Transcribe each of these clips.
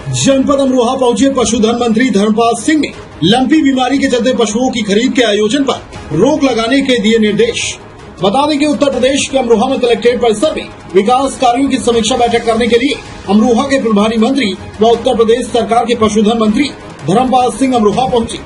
जनपद अमरोहा पहुंचे पशुधन मंत्री धर्मपाल सिंह ने लंपी बीमारी के चलते पशुओं की खरीद के आयोजन पर रोक लगाने के दिए निर्देश। बता दें कि उत्तर प्रदेश के अमरोहा में कलेक्ट्रेट परिसर में विकास कार्यों की समीक्षा बैठक करने के लिए अमरोहा के प्रभारी मंत्री व उत्तर प्रदेश सरकार के पशुधन मंत्री धर्मपाल सिंह अमरोहा पहुंचे,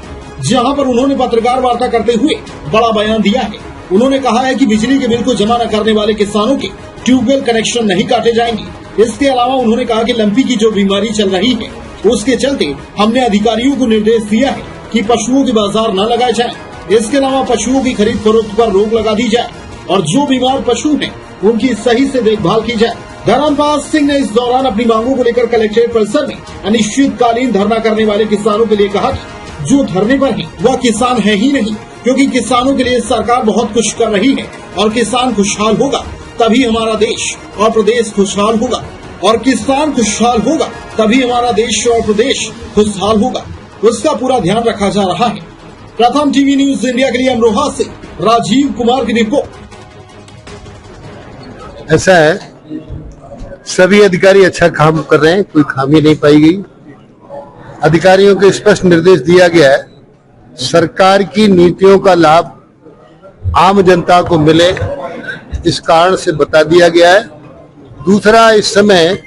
जहां पर उन्होंने पत्रकार वार्ता करते हुए बड़ा बयान दिया है। उन्होंने कहा है कि बिजली के बिल को जमा न करने वाले किसानों के ट्यूबवेल कनेक्शन नहीं काटे जाएंगे। इसके अलावा उन्होंने कहा कि लंपी की जो बीमारी चल रही है उसके चलते हमने अधिकारियों को निर्देश दिया है कि पशुओं के बाजार न लगाए जाएं। इसके अलावा पशुओं की खरीद फरोख्त पर रोक लगा दी जाए और जो बीमार पशु हैं उनकी सही से देखभाल की जाए। धर्मपाल सिंह ने इस दौरान अपनी मांगों को लेकर कलेक्ट्रेट परिसर में अनिश्चितकालीन धरना करने वाले किसानों के लिए कहा कि जो धरने पर है वह किसान है ही नहीं, क्योंकि किसानों के लिए सरकार बहुत कुछ कर रही है और किसान खुशहाल होगा तभी हमारा देश और प्रदेश खुशहाल होगा, और किसान खुशहाल होगा तभी हमारा देश और प्रदेश खुशहाल होगा। उसका पूरा ध्यान रखा जा रहा है। प्रथम टीवी न्यूज इंडिया के लिए अमरोहा से राजीव कुमार की रिपोर्ट। ऐसा है, सभी अधिकारी अच्छा काम कर रहे हैं, कोई खामी नहीं पाई गई। अधिकारियों को स्पष्ट निर्देश दिया गया है, सरकार की नीतियों का लाभ आम जनता को मिले, इस कारण से बता दिया गया है। दूसरा, इस समय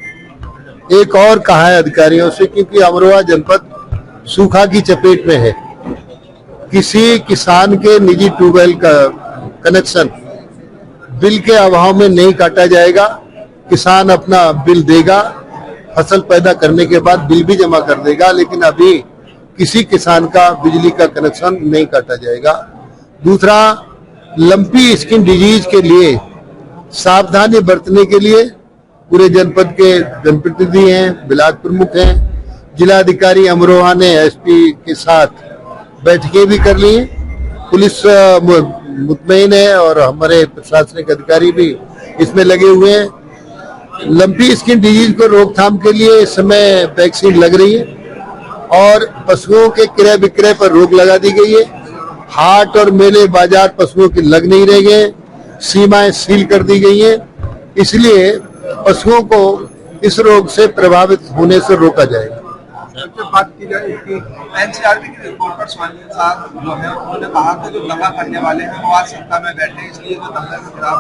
एक और कहा है अधिकारियों से, क्योंकि अमरोहा जनपद सूखा की चपेट में है, किसी किसान के निजी ट्यूबवेल का कनेक्शन बिल के अभाव में नहीं काटा जाएगा। किसान अपना बिल देगा, फसल पैदा करने के बाद बिल भी जमा कर देगा, लेकिन अभी किसी किसान का बिजली का कनेक्शन नहीं काटा जाएगा। दूसरा, लंपी स्किन डिजीज के लिए सावधानी बरतने के लिए पूरे जनपद के जनप्रतिनिधि हैं, ब्लॉक प्रमुख हैं, जिलाधिकारी अमरोहा ने एसपी के साथ बैठकें भी कर ली हैं। पुलिस मुतमईन है और हमारे प्रशासनिक अधिकारी भी इसमें लगे हुए हैं। लंपी स्किन डिजीज को रोकथाम के लिए इस समय वैक्सीन लग रही है और पशुओं के क्रय विक्रय पर रोक लगा दी गई है। हाट और मेले बाजार पशुओं के लग नहीं रह गए, सीमाएं सील कर दी गई हैं, इसलिए पशुओं को इस रोग से प्रभावित होने से रोका जाएगा। बात की जाए कि एनसीआरबी की रिपोर्ट पर स्वामी साहब जो है उन्होंने कहा कि जो दंगा करने वाले हैं वो आज सत्ता में बैठे, इसलिए जो दंगा के खिलाफ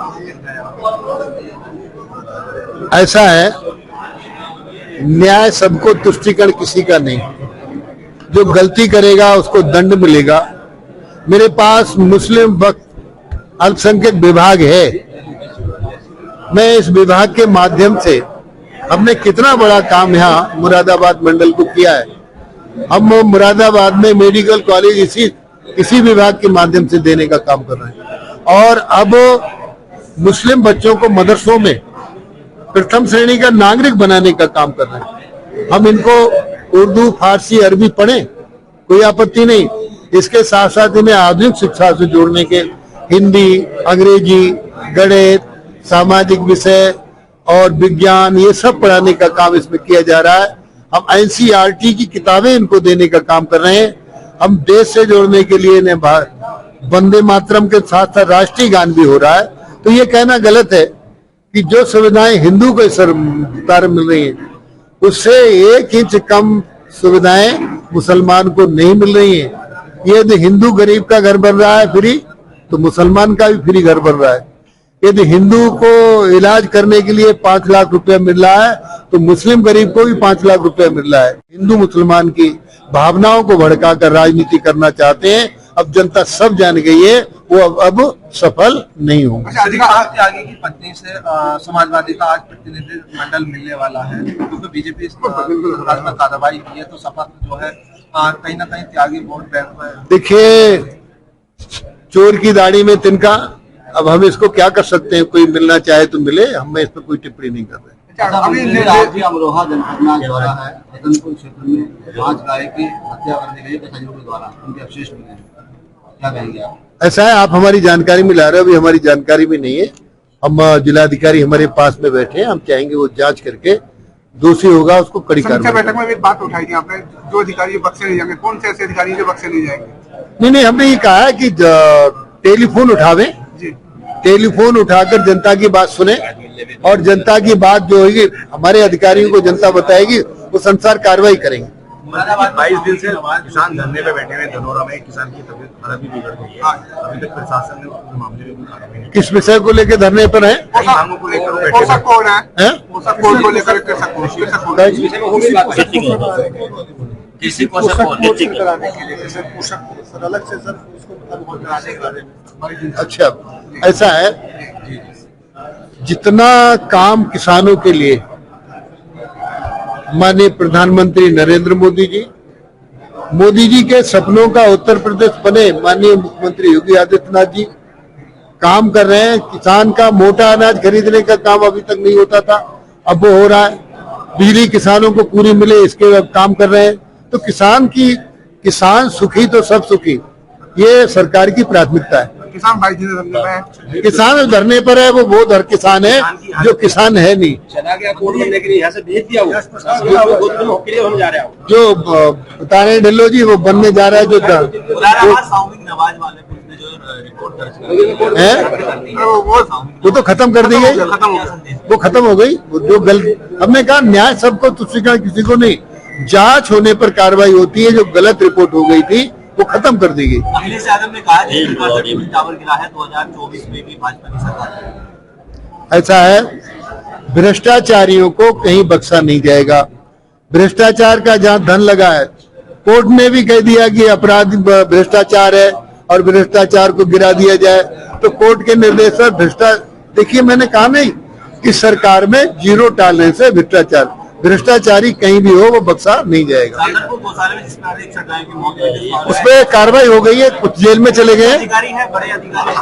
ऐसा है, न्याय सबको, तुष्टिकरण किसी का नहीं। जो गलती करेगा उसको दंड मिलेगा। मेरे पास मुस्लिम वक्फ अल्पसंख्यक विभाग है, मैं इस विभाग के माध्यम से हमने कितना बड़ा काम यहाँ मुरादाबाद मंडल को किया है। हम मुरादाबाद में मेडिकल कॉलेज इसी विभाग के माध्यम से देने का काम कर रहे हैं और अब मुस्लिम बच्चों को मदरसों में प्रथम श्रेणी का नागरिक बनाने का काम कर रहे हैं। हम इनको उर्दू, फारसी, अरबी पढ़ें, कोई आपत्ति नहीं। इसके साथ साथ इन्हें आधुनिक शिक्षा से जोड़ने के हिंदी, अंग्रेजी, गणित, सामाजिक विषय और विज्ञान, ये सब पढ़ाने का काम इसमें किया जा रहा है। हम एनसीईआरटी की किताबें इनको देने का काम कर रहे हैं। हम देश से जोड़ने के लिए इन्हें वंदे मातरम के साथ साथ राष्ट्रीय गान भी हो रहा है। तो ये कहना गलत है कि जो सुविधाएं हिंदू को सरकार मिल रही हैं उससे 1 इंच कम सुविधाएं मुसलमान को नहीं मिल रही हैं। यदि हिंदू गरीब का घर बन रहा है फ्री, तो मुसलमान का भी फ्री घर बन रहा है। यदि हिंदू को इलाज करने के लिए 5 लाख रुपया मिल रहा है, तो मुस्लिम गरीब को भी 5 लाख रुपया मिल रहा है। हिंदू मुसलमान की भावनाओं को भड़काकर राजनीति करना चाहते हैं। अब जनता सब जान गई है, वो अब सफल नहीं होंगे। आगे की पत्नी से समाजवादी का आज प्रतिनिधिमंडल मिलने वाला है, क्योंकि बीजेपी में कार्रवाई की है, तो सपा जो है कहीं ना कहीं त्यागी वोट बैंक में। देखिए, चोर की दाढ़ी में तिनका, अब हम इसको क्या कर सकते हैं? कोई मिलना चाहे तो मिले, हम इस पर कोई टिप्पणी नहीं कर रहे। अमरोहा जनपद में द्वारा है, रतनपुर क्षेत्र में 5 गाय की हत्या करने गए कसाईयों के द्वारा, उनके अवशेष मिले हैं, क्या कहेंगे आप? ऐसा है, आप हमारी जानकारी में ला रहे हो, अभी हमारी जानकारी में नहीं है। हम जिलाधिकारी हमारे पास में बैठे हैं, हम चाहेंगे वो जांच करके दोषी होगा उसको कड़ी कार्रवाई। बैठक में भी बात उठाई थी आपने, जो अधिकारी बक्से नहीं जाएंगे, कौन से ऐसे अधिकारी जो बक्से नहीं जाएंगे? नहीं, हमने ये कहा है कि टेलीफोन उठावे, टेलीफोन उठाकर जनता की बात सुने और जनता की बात जो होगी हमारे अधिकारियों को जनता बताएगी, वो संसार कार्रवाई करेंगे। मुरादाबाद 22 दिन से किसान धरने पे बैठे हुए धनौरा में किसान की तबीयत खराब भी बिगड़ गई है। अभी तक प्रशासन ने उस मामले में कोई कार्रवाई नहीं की। किस विषय को लेकर धरने पर है? कई मांगों को लेकर बैठे पोषक कौन है? हैं? पोषक कौन को लेकर कृषक कौन? किसी को कराने के लिए सर पोषक अलग से सर उसको कराने के बारे में। अच्छा, ऐसा है, जितना काम किसानों के लिए माननीय प्रधानमंत्री नरेंद्र मोदी जी के सपनों का उत्तर प्रदेश बने माननीय मुख्यमंत्री योगी आदित्यनाथ जी काम कर रहे हैं। किसान का मोटा अनाज खरीदने का काम अभी तक नहीं होता था, अब वो हो रहा है। बिजली किसानों को पूरी मिले, इसके अब काम कर रहे हैं। तो किसान सुखी तो सब सुखी, ये सरकार की प्राथमिकता है। किसान भाई जी धरने में किसान धरने पर है, वो हर किसान है जो किसान है नहीं। चला गया कोर्ट में, लेकिन यहाँ से भेज दिया वो होने जा रहा है। जो बता रहे हैं ढिल्लो जी, वो बनने जा रहा है जो सामूहिक नमाज वाले ने जो रिपोर्ट दर्ज है वो तो खत्म कर दी गई, वो खत्म हो गई। जो गलत, हमने कहा न्याय सबको तुष्टिकरण किसी को नहीं, जांच होने पर कार्रवाई होती है। जो गलत रिपोर्ट हो गई थी वो खत्म कर दी गई। अखिलेश यादव ने कहा टावर गिरा है 2024 में भी भाजपा की सरकार। ऐसा है, भ्रष्टाचारियों को कहीं बख्शा नहीं जाएगा। भ्रष्टाचार का जहां धन लगा है, कोर्ट ने भी कह दिया कि अपराध भ्रष्टाचार है और भ्रष्टाचार को गिरा दिया जाए, तो कोर्ट के निर्देश पर देखिए, मैंने कहा नहीं कि सरकार में जीरो टॉलरेंस है भ्रष्टाचार। भ्रष्टाचारी कहीं भी हो वो बख्शा नहीं जाएगा। उस पर कार्रवाई हो गई है, कुछ जेल में चले गए हैं। अधिकारी है, बड़े अधिकारी